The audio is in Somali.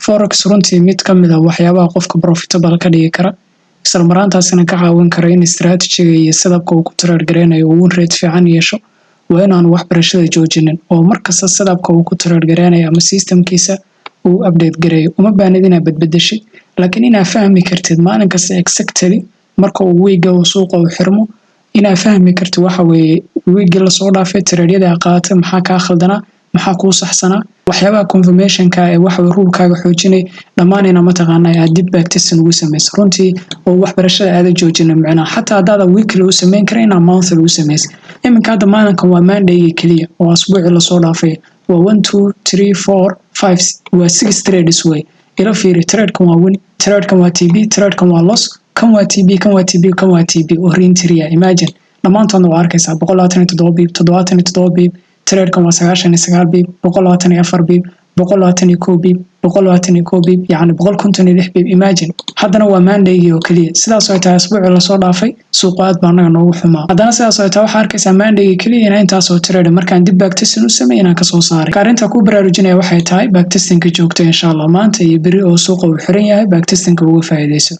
forex runtii mid kamid ah waxyaabaha qofka profitable ka dhigi kara isla markaasina ka caawin kara in strategy iyo setup-ka uu ku trade gareynayo uu rate fiican yeesho waa inaan wax barashada joojinin oo markasta setup-ka uu ku trade gareynayo ama systemkiisa uu update gareeyo uma baahnid inaad badbadashid laakiin inaad fahmi kartid maalin kasta exactly marka uu weega uu suuqa u xirmo inaad fahmi kartid waxa weeye weegi la soo dhaafay trade-yada qaatay maxaa ka khaldanaa maxaa ku saxsanaa waxyaabaha confirmation-ka ee waxa rule-kaaga xoojinay dhamaanina ma taqaanaa aad dib back test ugu sameeyso runtii oo wax barashada aad joojinin macnaha xataa hadaad weekly u sameyn karin inaad monthly u sameyso iminka hadda maalinkan waa Monday kaliya oo asbuuci la soo dhaafay waa 1 2 3 4 5 waa 6 trades way ila fiiri trade-kan waa win trade-kan waa TB trade-kan waa loss kan waa TB kan waa TB kan waa TB oo reintriya imagine dhamaantoodna waa arkaysaa 127 bib 77 bib trade-kan waa 99 bib 124 bib 121 bib 121 bib yani 156 bib imagine haddana waa Monday oo kaliya sidaas oo tahay asbuuci la soo dhaafay suuqa aad baa naga noogu xumaa haddana sidaas oo tahay waxa arkaysaa Monday kaliya inay intaas oo trade markaan dib back testing u sameeyay ka soo saaray arinta ku baraarujinaya waxay tahay back testing ka joogto insha Allah maanta iyo bari oo suuqa u xiran yahay back testing uga faa'iideyso